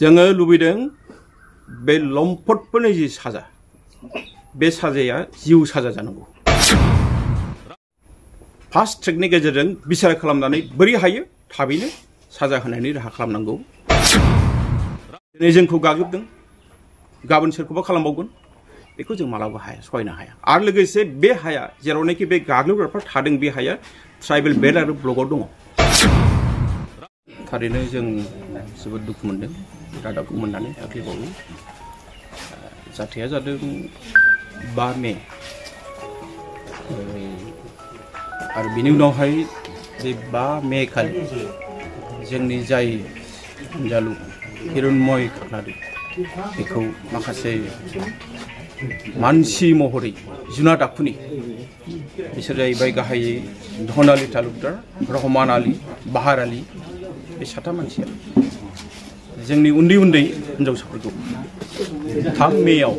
जोङो लुबैदों बे लम्पटफोरनि जि साजा बे साजाया जिउ साजा जानांगौ। फास्ट ट्रेकनि गेजेरजों बिसार खालामनानै बोरै हायो थाबैनो साजा होनायनि राहा खालामनांगौ। दिनै जोंखौ गाग्लोबदों, गाबोन सोरखौबा खालामबावगोन, बेखौ जों मालाबा हाया, सहायनो हाया। आरो लोगोसे बे हाया जेरावनाखि बे गाग्लोबग्राफ्रा थादों बे हाया ट्राइबेल बेल्ट आरो ब्लकआव दङ। थारैनो जों जोबोद दुखु मोनदों रादाबखौ मोननानै दाख्लैबावै। जाथाया जादों 5 मे आरो बिनि उनावहाय बे 5 मे खालि जोंनि जाय हान्जालु हिरण्मय खाख्लारि बेखौ माखासे मानसि महरै जुनाद आखुनि बिसोर जाहैबाय गाहायै धन आली तालुकदार, रहमान आली, बाहार आली, बे 7 मानसिया जोंनि उन्दै उन्दै हिन्जावसाफोरखौ 3 मेआव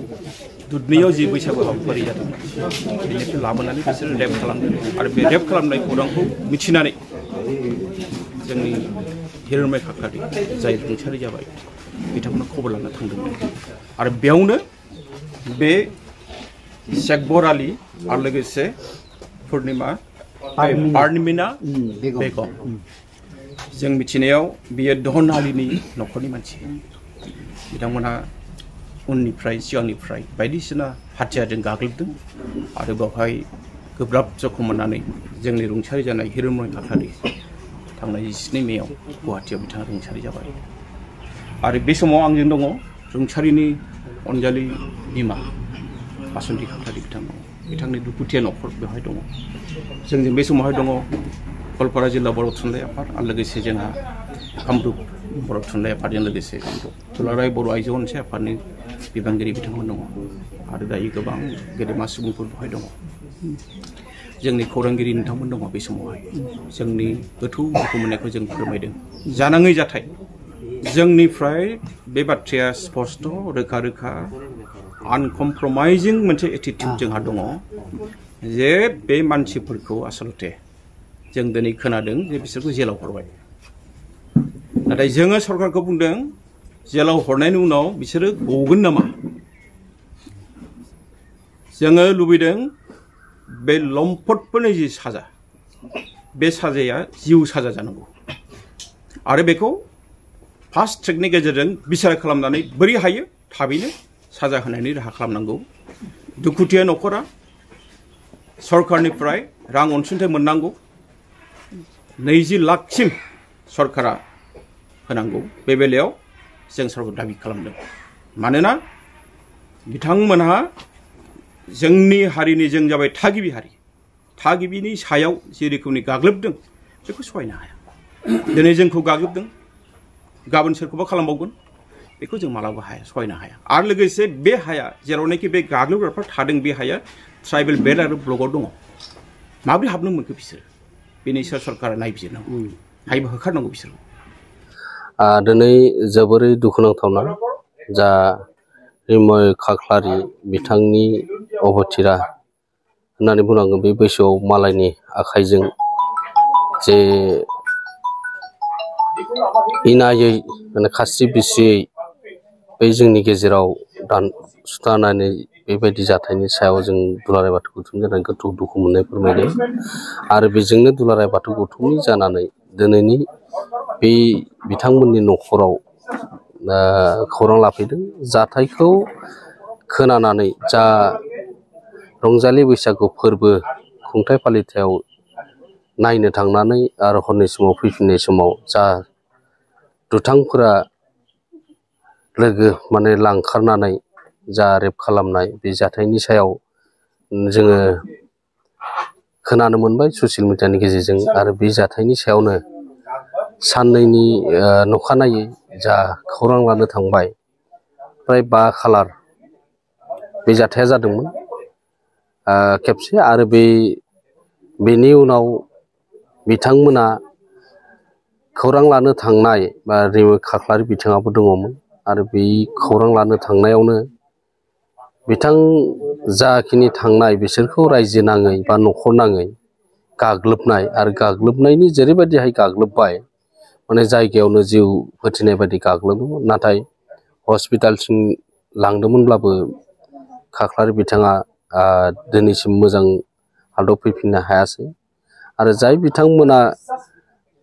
दुधनैयाव जि बैसागु हाबाफारि जादों बेनिफ्राय लाबोनानै बिसोर रेप खालामदों। आरो बे रेप खालामनाय खौरांखौ मिथिनानै जोंनि हिरण्मय खाख्लारि जाय रुंसारि जाबाय बिथांमोना खबर लाना थांदोंमोन। आरो बेयावनो बे शेखबर आली आरो लोगोसे पार्निमिना बेगम, जों मिथिनायाव बियो धन आलीनि न'खरनि मानसि। बिथांमोनहा उननिफ्राय सिगांनिफ्राय बायदिसिना हाथियारजों गाग्लोबदों आरो बेवहाय गोब्राब जखम मोननानै जोंनि रुंसारि जानाय हिरण्मय खाख्लारि थांनाय 27 मेआव गुवाहाटीयाव बिथाङा रुंसारि जाबाय। आरो बे समाव आंजों दङ रुंसारिनि अनजालि बिमा बासन्ति खाख्लारि बिथांनि दुखुथिया न'खर बेवहाय दङ। जोंजों बे समावहाय दङ गवालपारा जिल्ला बर' थुनलाइ आफाद आरो लोगोसे जोंहा कामरुप बर' थुनलाइ आफादजों लोगोसे दुलाराय बर' आइजो अनसाइ आफादनि बिबानगिरि बिथांमोन दङ आरो दायो गोबां गेदेमा सुबुंफोर बेवहाय दङ। जोंनि खौरांगिरि नोंथांमोन दङ। बे समावहाय जोंनि गोथौ दुखु मोननायखौ जों फोरमायदों। जानाङै जाथाय जोंनिफ्राय बे बाथ्राया स्पष्ट रोखा रोखा आनकमप्रमाइजिं मोनसे एटिट्युड जोंहा दङ जे बे मानसिफोरखौ आसलते जों दिनै खोनादों जे बिसोरखौ जेलाव हरबाय। नाथाय जोङो सरकारखौ बुंदों जेलाव हरनायनि उनाव बिसोरो गगोन नामा? जोङो लुबैदों बे लम्पटफोरनि जि साजा बे साजाया जिउ साजा जानांगौ। आरो बेखौ फास्ट ट्रेकनि गेजेरजों बिसार खालामनानै बोरै हायो थाबैनो साजा होनायनि राहा खालामनांगौ। दुखुथिया न'खरा सरकारनिफ्राय रां अनसुंथाइ मोननांगौ। 20 लाखसिम सरकारा होनांगौ। बे बेलायाव जों सरकार दाबि खालामदों। मानोना बिथांमोनहा जोंनि हारिनि, जों जाबाय थागिबि हारि, थागिबिनि सायाव जे रोखोमनि गाग्लोबदों बेखौ सहायनो हाया। दिनै जोंखौ गाग्लोबदों, गाबोन सोरखौबा खालामबावगोन, बेखौ जों मालाबा हाया, सहायनो हाया। आरो लोगोसे बे हाया जेरावनाखि बे गाग्लोबग्राफ्रा थादों बे हाया ट्राइबेल बेल्ट आरो ब्लकआव दङ। माबोरै हाबनो मोनखो बिसोर? बेनि सायाव सरकारा नायबिजिरनांगौ, हायोबा होखारनांगौ बिसोरखौ। दिनै जोबोरै दुखुनांथावना जा हिरण्मय खाख्लारि बिथांनि अबथिरा होननानै बुंनांगोन। बे बैसोआव मालायनि आखाइजों जे इनायै माने खास्रि बिस्रियै बे जोंनि गेजेराव सुथारनानै बेबायदि जाथायनि सायाव जों दुलाराय बाथौ गौथुमनि जानानै गोथौ दुखु मोननाय फोरमायदों। आरो बेजोंनो दुलाराय बाथौ गौथुमनि जानानै दिनैनि बे बिथांमोननि न'खराव खौरां लाफैदों। जाथायखौ खोनानानै जा रंजालि बैसागु फोरबो खुंथाय फालिथायाव नायनो थांनानै आरो हरनि समाव फैफिननाय समाव जा दुथांफोरा लोगो माने लांखारनानै जा रेप खालामनाय बे जाथायनि सायाव जोङो खोनानो मोनबाय ससियेल मिडियानि गेजेरजों। आरो बे जाथायनि सायावनो साननैनि नखानायै जा खौरां लानो थांबाय फ्राय 5 खालार बे जाथाया जादोंमोन खेबसे। आरो बेनि उनाव बिथांमोना खौरां लानो थांनाय बा हिरण्मय खाख्लारि बिथाङाबो दङमोन। आरो बे खौरां लानो थांनायावनो बिथां जाखिनि थांनाय बिसोरखौ रायजो नाङै बा न'खर नाङै गाग्लोबनाय, आरो गाग्लोबनायनि जेरैबायदिहाय गाग्लोबबाय माने जायगायावनो जिउ फोथिनाय बायदि गाग्लोबोमोन। नाथाय हस्पिटालसिम लांदोंमोनब्लाबो खाख्लारि बिथाङा दिनैसिम मोजां हालोदाव फैफिननो हायासै आरो जाय बिथांमोना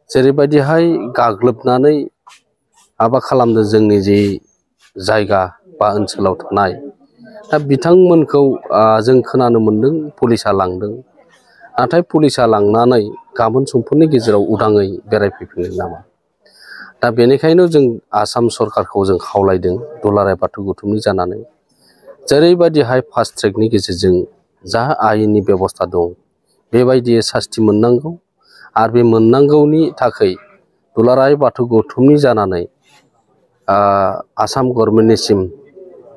जेरैबायदिहाय गाग्लोबनानै माबा खालामदों जोंनि जे जायगा बा ओनसोलाव थानाय दा बिथांमोनखौ जों खोनानो मोन्दों पुलिसा लांदों नाथाय पुलिसा लांनानै गाबोन समफोरनि गेजेराव उदाङै बेरायफैफिनगोन नामा दा बेनिखायनो जों आसाम सरकारखौ जों खावलायदों दुलाराय बाथौ गौथुमनि जानानै जेरैबायदिहाय फास्ट ट्रेकनि गेजेरजों जा आयेननि बेबस्था दं बेबायदि सास्ति मोननांगौ आरो बे मोननांगौनि थाखाय दुलाराय बाथौ गौथुमनि जानानै आसाम गभर्नमेन्टनिसिम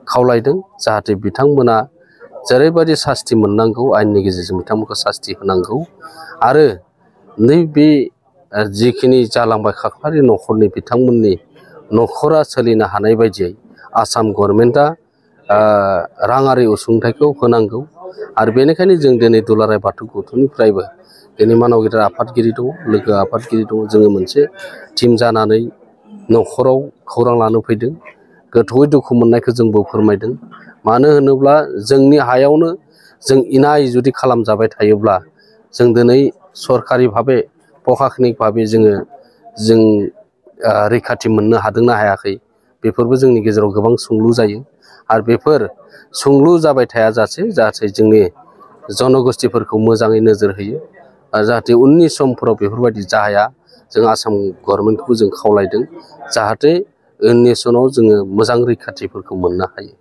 खावलायदों जाहाथे बिथांमोना जेरैबायदि सास्ति मोननांगौ आयेननि गेजेरजों बिथांमोनखौ सास्ति होनांगौ आरो नैबे जिखिनि जालांबाय खाख्लारि न'खरनि बिथांमोननि न'खरा सोलिनो हानाय बायदियै आसाम गभर्नमेन्टआ राङारि अनसुंथाइखौ होनांगौ आरो बेनिखायनो जों दिनै दुलाराय बाथौ गौथुमनिफ्रायबो दिनै मानव गेदेर आफादगिरि दङ लोगो आफादगिरि दङ जोङो मोनसे टिम जानानै न'खराव खौरां लानो फैदों गोथौयै दुखु मोननायखौ जोंबो फोरमायदों मानो होनोब्ला जोंनि हायावनो जों इनाय जुदि खालामजाबाय थायोब्ला जों दिनै सरकारि भाबे प्रशासनिक भाबे जों रैखाथि मोननो हादोंना हायाखै बेफोरबो जोंनि गेजेराव गोबां सोंलु जायो आरो बेफोर सोंलु जाबाय थायाजासे जाहाथे जोंनि जनगोष्ठीफोरखौ मोजाङै नोजोर होयो जाहाथे उननि समफोराव बेफोरबायदि जाया जों आसाम गभर्नमेन्टखौबो जों खावलायदों जाहाथे उननि समाव जोङो मोजां रैखाथिफोरखौ मोननो हायो।